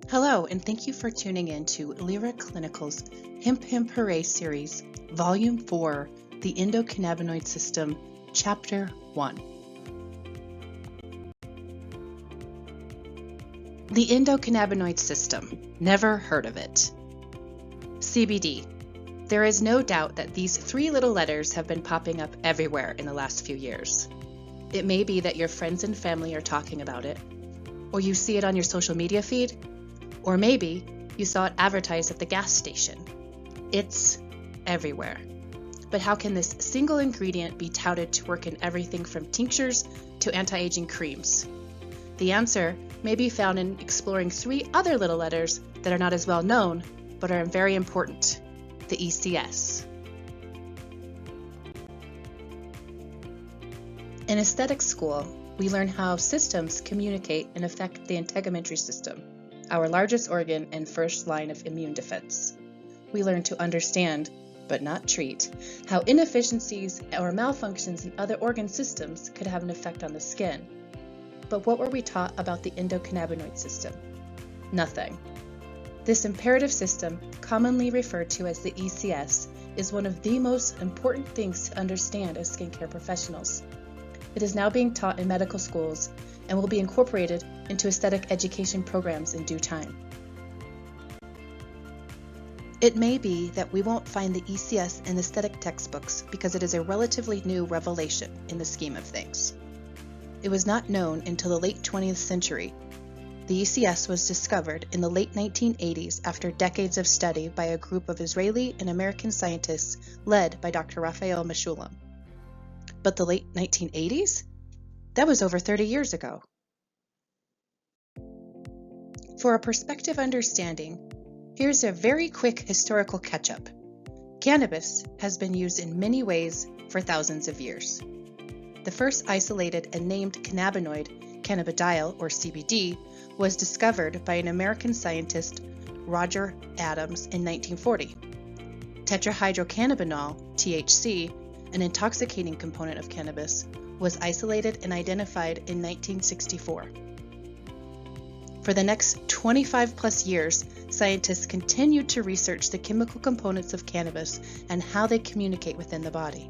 Hello, and thank you for tuning in to Lira Clinical's Hemp Hooray series, Volume 4, the Endocannabinoid System, Chapter 1. The endocannabinoid system. Never heard of it. CBD. There is no doubt that these three little letters have been popping up everywhere in the last few years. It may be that your friends and family are talking about it, or you see it on your social media feed, or maybe you saw it advertised at the gas station. It's everywhere. But how can this single ingredient be touted to work in everything from tinctures to anti-aging creams? The answer may be found in exploring three other little letters that are not as well known, but are very important: the ECS. In Esthetic School, we learn how systems communicate and affect the integumentary system, our largest organ and first line of immune defense. We learn to understand, but not treat, how inefficiencies or malfunctions in other organ systems could have an effect on the skin. But what were we taught about the endocannabinoid system? Nothing. This imperative system, commonly referred to as the ECS, is one of the most important things to understand as skincare professionals. It is now being taught in medical schools and will be incorporated into aesthetic education programs in due time. It may be that we won't find the ECS in aesthetic textbooks because it is a relatively new revelation in the scheme of things. It was not known until the late 20th century. The ECS was discovered in the late 1980s after decades of study by a group of Israeli and American scientists led by Dr. Raphael Mechoulam. But the late 1980s? That was over 30 years ago. For a perspective understanding, here's a very quick historical catch-up. Cannabis has been used in many ways for thousands of years. The first isolated and named cannabinoid, cannabidiol or CBD, was discovered by an American scientist, Roger Adams, in 1940. Tetrahydrocannabinol, THC, an intoxicating component of cannabis, was isolated and identified in 1964. For the next 25 plus years, scientists continued to research the chemical components of cannabis and how they communicate within the body.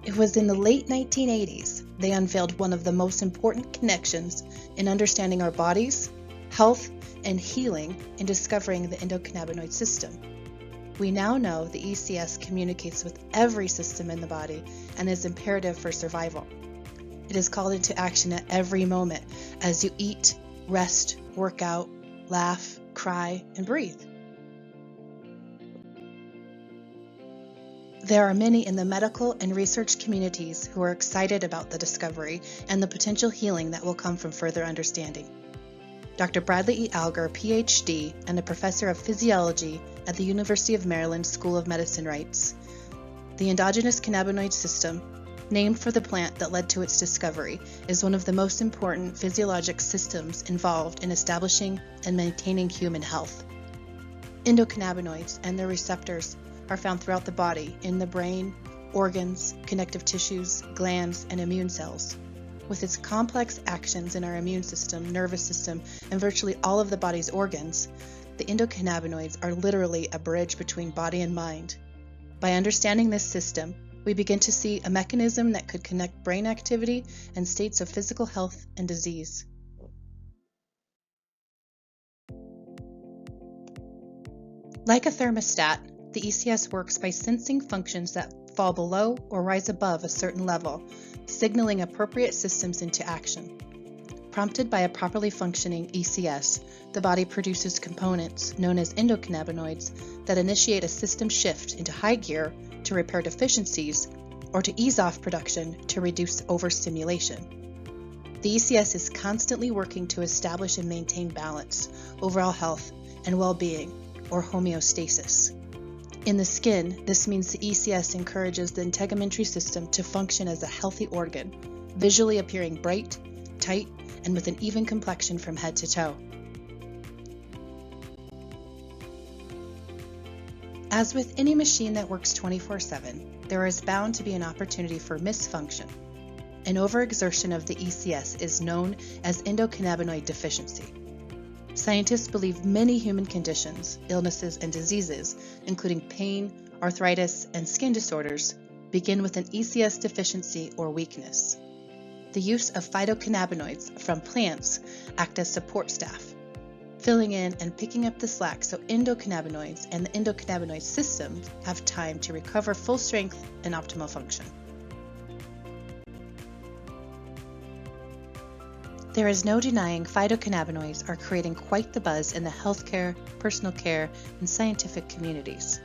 It was in the late 1980s they unveiled one of the most important connections in understanding our bodies, health, and healing in discovering the endocannabinoid system. We now know the ECS communicates with every system in the body and is imperative for survival. It is called into action at every moment as you eat, rest, work out, laugh, cry, and breathe. There are many in the medical and research communities who are excited about the discovery and the potential healing that will come from further understanding. Dr. Bradley E. Alger, PhD, and a professor of physiology at the University of Maryland School of Medicine writes, "The endogenous cannabinoid system, named for the plant that led to its discovery, is one of the most important physiologic systems involved in establishing and maintaining human health. Endocannabinoids and their receptors are found throughout the body, in the brain, organs, connective tissues, glands, and immune cells. With its complex actions in our immune system, nervous system, and virtually all of the body's organs, the endocannabinoids are literally a bridge between body and mind. By understanding this system, we begin to see a mechanism that could connect brain activity and states of physical health and disease." Like a thermostat, the ECS works by sensing functions that fall below or rise above a certain level, signaling appropriate systems into action. Prompted by a properly functioning ECS, the body produces components known as endocannabinoids that initiate a system shift into high gear to repair deficiencies or to ease off production to reduce overstimulation. The ECS is constantly working to establish and maintain balance, overall health, and well-being, or homeostasis. In the skin, this means the ECS encourages the integumentary system to function as a healthy organ, visually appearing bright, tight, and with an even complexion from head to toe. As with any machine that works 24/7, there is bound to be an opportunity for misfunction. An overexertion of the ECS is known as endocannabinoid deficiency. Scientists believe many human conditions, illnesses, and diseases, including pain, arthritis, and skin disorders, begin with an ECS deficiency or weakness. The use of phytocannabinoids from plants act as support staff, filling in and picking up the slack so endocannabinoids and the endocannabinoid system have time to recover full strength and optimal function. There is no denying phytocannabinoids are creating quite the buzz in the healthcare, personal care, and scientific communities.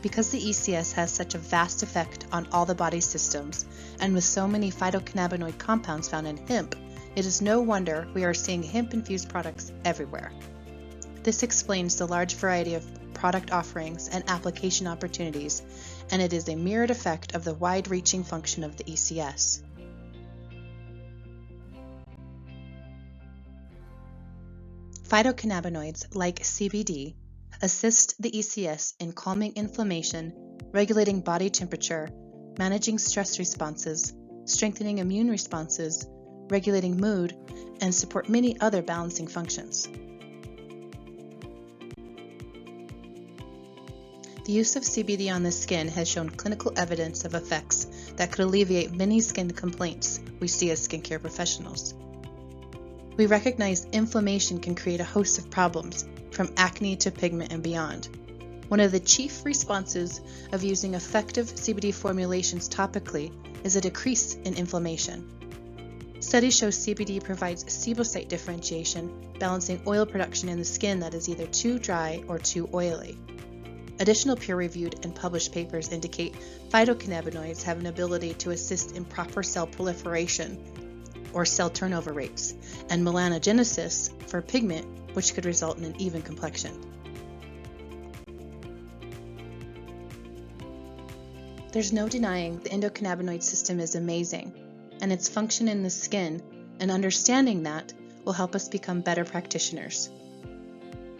Because the ECS has such a vast effect on all the body systems, and with so many phytocannabinoid compounds found in hemp, it is no wonder we are seeing hemp-infused products everywhere. This explains the large variety of product offerings and application opportunities, and it is a mirrored effect of the wide-reaching function of the ECS. Phytocannabinoids, like CBD, assist the ECS in calming inflammation, regulating body temperature, managing stress responses, strengthening immune responses, regulating mood, and support many other balancing functions. The use of CBD on the skin has shown clinical evidence of effects that could alleviate many skin complaints we see as skincare professionals. We recognize inflammation can create a host of problems, from acne to pigment and beyond. One of the chief responses of using effective CBD formulations topically is a decrease in inflammation. Studies show CBD provides sebocyte differentiation, balancing oil production in the skin that is either too dry or too oily. Additional peer-reviewed and published papers indicate phytocannabinoids have an ability to assist in proper cell proliferation or cell turnover rates, and melanogenesis for pigment, which could result in an even complexion. There's no denying the endocannabinoid system is amazing, and its function in the skin, and understanding that will help us become better practitioners.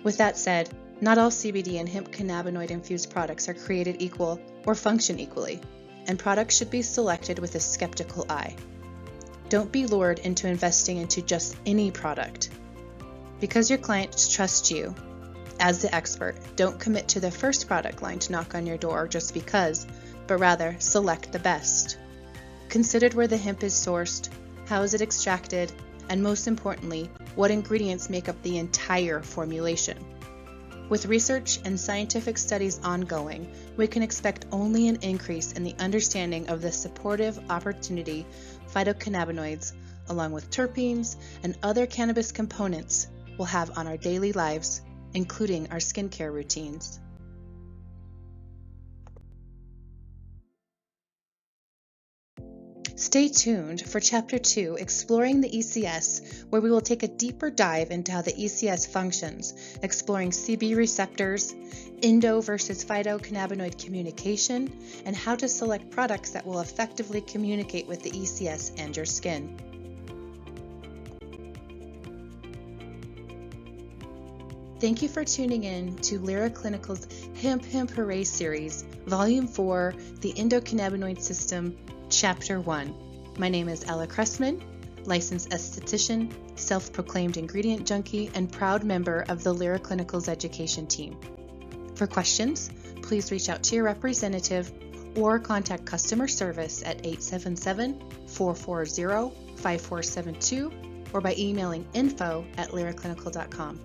With that said, not all CBD and hemp cannabinoid-infused products are created equal or function equally, and products should be selected with a skeptical eye. Don't be lured into investing into just any product. Because your clients trust you as the expert, don't commit to the first product line to knock on your door just because, but rather select the best. Consider where the hemp is sourced, how is it extracted, and most importantly, what ingredients make up the entire formulation. With research and scientific studies ongoing, we can expect only an increase in the understanding of the supportive opportunity phytocannabinoids, along with terpenes and other cannabis components, will have on our daily lives, including our skincare routines. Stay tuned for Chapter 2, Exploring the ECS, where we will take a deeper dive into how the ECS functions, exploring CB receptors, endo versus phytocannabinoid communication, and how to select products that will effectively communicate with the ECS and your skin. Thank you for tuning in to Lira Clinical's Hemp Hooray series, Volume 4, The Endocannabinoid System, Chapter 1. My name is Ella Cressman, licensed esthetician, self-proclaimed ingredient junkie, and proud member of the Lira Clinical's education team. For questions, please reach out to your representative or contact customer service at 877-440-5472 or by emailing info@liraclinical.com.